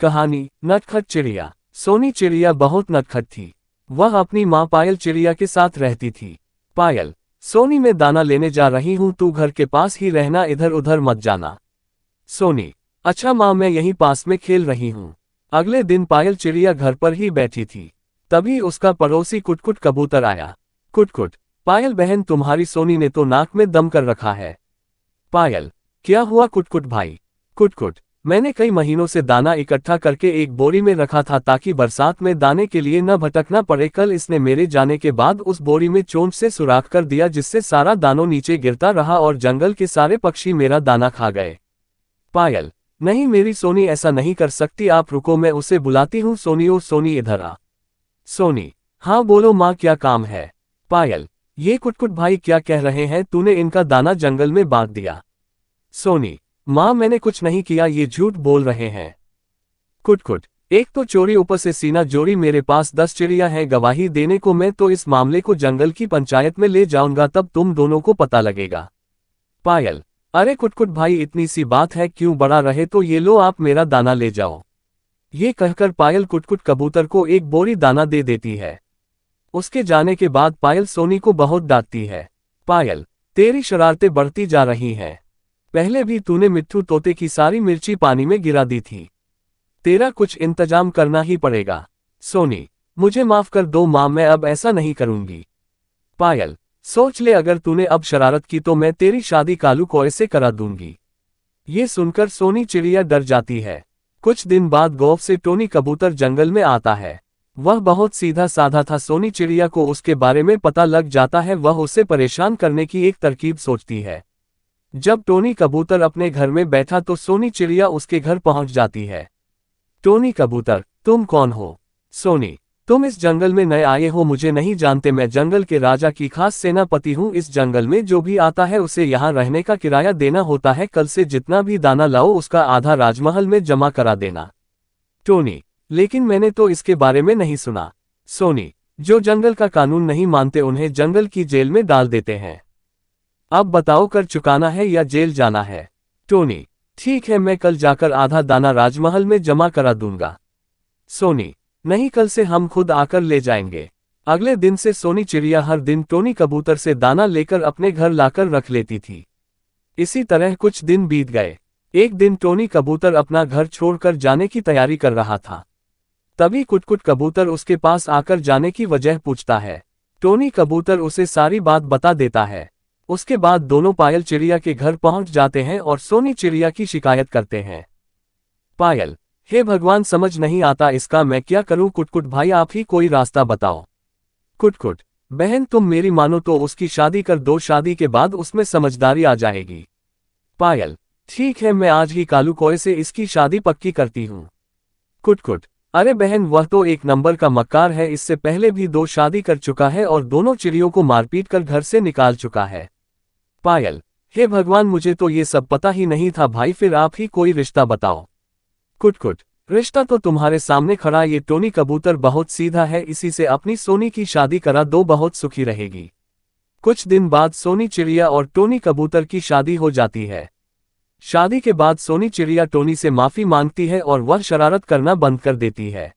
कहानी नटखट चिड़िया। सोनी चिड़िया बहुत नटखट थी। वह अपनी माँ पायल चिड़िया के साथ रहती थी। पायल, सोनी मैं दाना लेने जा रही हूँ, तू घर के पास ही रहना, इधर उधर मत जाना। सोनी, अच्छा माँ, मैं यहीं पास में खेल रही हूँ। अगले दिन पायल चिड़िया घर पर ही बैठी थी। तभी उसका पड़ोसी कुटकुट कबूतर आया। कुटकुट, पायल बहन, तुम्हारी सोनी ने तो नाक में दम कर रखा है। पायल, क्या हुआ कुटकुट भाई? कुटकुट, मैंने कई महीनों से दाना इकट्ठा करके एक बोरी में रखा था ताकि बरसात में दाने के लिए न भटकना पड़े। कल इसने मेरे जाने के बाद उस बोरी में चोंच से सुराख कर दिया, जिससे सारा दाना नीचे गिरता रहा और जंगल के सारे पक्षी मेरा दाना खा गए। पायल, नहीं मेरी सोनी ऐसा नहीं कर सकती, आप रुको, मैं उसे बुलाती हूँ। सोनी, ओ सोनी इधर आ। सोनी, हाँ बोलो माँ, क्या काम है? पायल, ये कुटकुट भाई क्या कह रहे हैं, तूने इनका दाना जंगल में बांट दिया। सोनी, माँ मैंने कुछ नहीं किया, ये झूठ बोल रहे हैं। कुटकुट, एक तो चोरी ऊपर से सीना जोड़ी, मेरे पास 10 चिड़िया हैं गवाही देने को। मैं तो इस मामले को जंगल की पंचायत में ले जाऊंगा, तब तुम दोनों को पता लगेगा। पायल, अरे कुटकुट भाई, इतनी सी बात है, क्यों बड़ा रहे, तो ये लो आप मेरा दाना ले जाओ। ये कहकर पायल कुटकुट कबूतर को एक बोरी दाना दे देती है। उसके जाने के बाद पायल सोनी को बहुत डांटती है। पायल, तेरी शरारतें बढ़ती जा रही हैं। पहले भी तूने मिट्ठू तोते की सारी मिर्ची पानी में गिरा दी थी। तेरा कुछ इंतजाम करना ही पड़ेगा। सोनी, मुझे माफ कर दो माँ, मैं अब ऐसा नहीं करूंगी। पायल, सोच ले, अगर तूने अब शरारत की तो मैं तेरी शादी कालू कौए से करा दूंगी। ये सुनकर सोनी चिड़िया डर जाती है। कुछ दिन बाद गौफ से टोनी कबूतर जंगल में आता है। वह बहुत सीधा साधा था। सोनी चिड़िया को उसके बारे में पता लग जाता है। वह उसे परेशान करने की एक तरकीब सोचती है। जब टोनी कबूतर अपने घर में बैठा तो सोनी चिड़िया उसके घर पहुंच जाती है। टोनी कबूतर, तुम कौन हो? सोनी, तुम इस जंगल में नए आए हो, मुझे नहीं जानते। मैं जंगल के राजा की खास सेनापति हूँ। इस जंगल में जो भी आता है उसे यहाँ रहने का किराया देना होता है। कल से जितना भी दाना लाओ उसका आधा राजमहल में जमा करा देना। टोनी, लेकिन मैंने तो इसके बारे में नहीं सुना। सोनी, जो जंगल का कानून नहीं मानते उन्हें जंगल की जेल में डाल देते हैं। अब बताओ, कर चुकाना है या जेल जाना है? टोनी, ठीक है, मैं कल जाकर आधा दाना राजमहल में जमा करा दूंगा। सोनी, नहीं, कल से हम खुद आकर ले जाएंगे। अगले दिन से सोनी चिड़िया हर दिन टोनी कबूतर से दाना लेकर अपने घर लाकर रख लेती थी। इसी तरह कुछ दिन बीत गए। एक दिन टोनी कबूतर अपना घर छोड़कर जाने की तैयारी कर रहा था। तभी कुटकुट कबूतर उसके पास आकर जाने की वजह पूछता है। टोनी कबूतर उसे सारी बात बता देता है। उसके बाद दोनों पायल चिड़िया के घर पहुंच जाते हैं और सोनी चिड़िया की शिकायत करते हैं। पायल, हे भगवान, समझ नहीं आता इसका, मैं क्या करूं? कुटकुट भाई, आप ही कोई रास्ता बताओ। कुटकुट, बहन तुम मेरी मानो तो उसकी शादी कर दो, शादी के बाद उसमें समझदारी आ जाएगी। पायल, ठीक है, मैं आज ही कालू कौए से इसकी शादी पक्की करती हूँ। कुटकुट, अरे बहन, वह तो एक नंबर का मक्कार है, इससे पहले भी 2 शादी कर चुका है और दोनों चिड़ियों को मारपीट कर घर से निकाल चुका है। पायल, हे भगवान, मुझे तो ये सब पता ही नहीं था भाई, फिर आप ही कोई रिश्ता बताओ। कुटकुट, रिश्ता तो तुम्हारे सामने खड़ा, ये टोनी कबूतर बहुत सीधा है, इसी से अपनी सोनी की शादी करा दो, बहुत सुखी रहेगी। कुछ दिन बाद सोनी चिड़िया और टोनी कबूतर की शादी हो जाती है। शादी के बाद सोनी चिड़िया टोनी से माफी मांगती है और वह शरारत करना बंद कर देती है।